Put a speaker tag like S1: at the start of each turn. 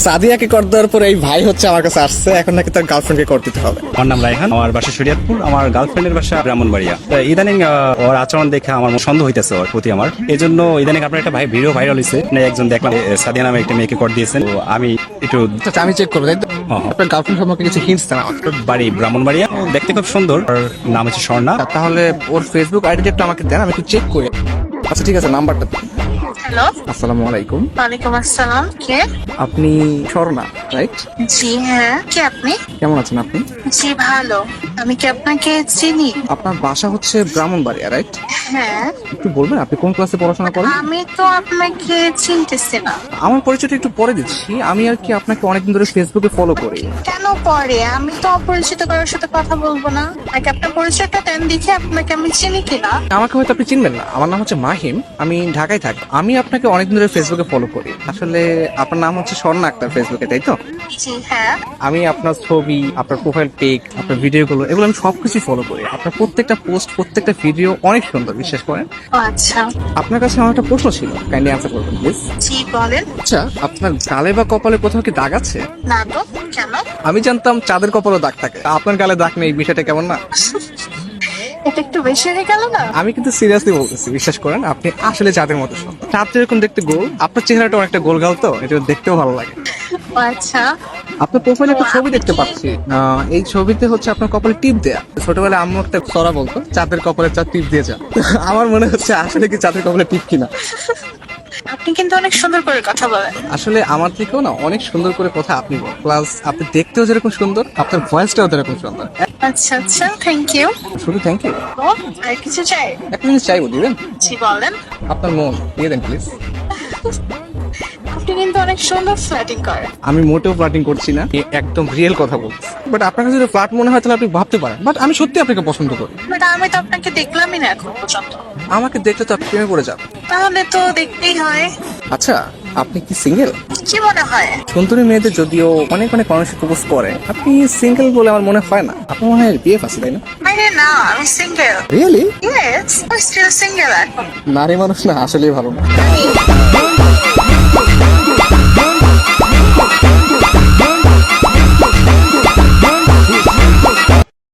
S1: সাদিয়াকে কর দেওয়ার পর এই ভাই হচ্ছে আমার কাছে আসছে, এখন নাকি তার গার্লফ্রেন্ডকে কর দিতে হবে।
S2: আমার নাম রায়হান, আমার বাসা শরীয়তপুর, আমার গার্লফ্রেন্ডের বাসা ব্রাহ্মণবাড়িয়া। তো ইদানিং ওর আচরণ দেখে আমার সন্দেহ হইতেছে ওর প্রতি আমার। এই জন্য ইদানিং আপনার একটা ভিডিও ভাইরাল হয়েছে, একজন দেখলাম সাদিয়া নামে একটা মেয়েকে কর দিয়েছেন। তো আমি একটু
S1: আচ্ছা, আমি চেক করবো, তাই তো? আপনার গার্লফ্রেন্ড সম্পর্কে কিছু হিন্টস দেন আমাকে।
S2: বাড়ি ব্রাহ্মণবাড়িয়া, ও দেখতে খুব সুন্দর, ওর নাম হচ্ছে স্বর্ণা।
S1: তাহলে ওর ফেসবুক আইডিটা একটু আমাকে দেন, আমি একটু চেক করি। আচ্ছা ঠিক আছে, নাম্বারটা দিন।
S3: হ্যালো,
S1: আসসালামু আলাইকুম।
S3: ওয়ালাইকুম আসসালাম। কে?
S1: আপনি স্বর্ণা, রাইট?
S3: জি হ্যাঁ, কে আপনি?
S1: কেমন আছেন আপনি?
S3: জি ভালো। আমি কি আপনাকে চিনি?
S1: আপনার বাসা হচ্ছে ব্রাহ্মণবাড়িয়া, রাইট?
S3: হ্যাঁ।
S1: একটু বলবেন আপনি কোন ক্লাসে পড়াশোনা করেন?
S3: আমি তো আপনাকে চিনতেছি না।
S1: আমার পরিচয়টা একটু পরে দিচ্ছি। আমি আর কি আপনাকে অনেকদিন ধরে ফেসবুকে ফলো করি।
S3: কেন পরে? আমি তো অপরিচিত কারোর সাথে কথা বলবো না। আগে আপনার পরিচয়টা দেন, দেখি আপনাকে আমি চিনি কিনা।
S1: আমাকে হয়তো আপনি চিনবেন না, আমার নাম হচ্ছে মাহিম, আমি ঢাকায় থাকি। আমি আপনাকে অনেকদিন ধরে ফেসবুকে ফলো করি। আসলে আপনার নাম হচ্ছে স্বর্ণা আক্তার ফেসবুকে, তাই তো?
S3: জি হ্যাঁ।
S1: আমি আপনার ছবি, আপনার প্রোফাইল পিক, আপনার ভিডিওগুলো, এগুলো আমি সবকিছু ফলো করি। আপনার প্রত্যেকটা পোস্ট, প্রত্যেকটা ভিডিও অনেক সুন্দর, বিশ্বাস করেন।
S3: ও আচ্ছা।
S1: আপনার কাছে আমার একটা প্রশ্ন ছিল, কাইন্ডলি অ্যান্সার করবেন প্লিজ।
S3: জি বলেন।
S1: আচ্ছা, আপনার গালে বা কপালে কোথাও কি দাগ আছে?
S3: না তো, কেন?
S1: আমি জানতাম চাঁদের কপালে দাগ থাকে, আপনার গালে দাগ নেই, বিষয়টা কেমন না?
S3: এটা একটু বেশি হয়ে গেল না?
S1: আমি কিন্তু সিরিয়াসলি বলতেছি, বিশ্বাস করেন, আপনি আসলে চাঁদের মতো সুন্দর। চাঁদ যেরকম দেখতে গোল, আপনার চেহারাটা অনেকটা গোল গাল, তো এটা দেখতেও ভালো লাগে।
S3: ও আচ্ছা।
S1: আপনার প্রোফাইলে একটা ছবি দেখতে পাচ্ছি, এই ছবিতে হচ্ছে আপনার কপালে টিপ দেয়া। ছোটবেলায় আম্মু একটা সরা বলতো, চাঁদের কপালে চাঁদ টিপ দিয়ে যা। আমার মনে হচ্ছে আসলে কি চাঁদের কপালে টিপ কিনা।
S3: আপনি কিন্তু অনেক সুন্দর করে কথা বলেন।
S1: আসলে আমার থেকেও না অনেক সুন্দর করে কথা আপনি বলেন, প্লাস আপনি দেখতেও যেরকম সুন্দর, আপনার ভয়েসটাও যেরকম সুন্দর।
S3: আচ্ছা আচ্ছা, থ্যাংক ইউ।
S1: শুধু থ্যাংক ইউ।
S3: ও আর কিছু চাই?
S1: একটা জিনিস চাইবো, দিবেন?
S3: জি বলেন।
S1: আপনার মন দিয়ে দেন প্লিজ।
S3: আপনি কিন্তু অনেক সুন্দর ফ্ল্যাটিং করেন।
S1: আমি মোটেও ফ্লার্টিং করছি না, আমি একদম রিয়েল কথা বলছি। বাট আপনার কাছে যদি ফ্লার্ট মনে হয় তাহলে আপনি ভাবতে পারেন, বাট আমি সত্যি আপনাকে পছন্দ করি।
S3: বাট আমি তো আপনাকে দেখলামই না এখন পর্যন্ত।
S1: আমাকে দেখলে তো আপনি প্রেমে পড়ে যাবেন।
S3: তাহলে তো দেখতেই হয়।
S1: আচ্ছা, আপনি কি সিঙ্গেল?
S3: কি মনে হয়?
S1: সুন্দরী মেয়েদের যদিও অনেক অনেক মানুষ প্রপোজ করে, আপনি সিঙ্গেল বলে আমার মনে হয় না। আপনার মনে হয় বিয়ে আছে, তাই না?
S3: আরে না, আমি single.
S1: Really?
S3: Yes, I still single এখন।
S1: নারী মানুষ না আসলেই ভালো না।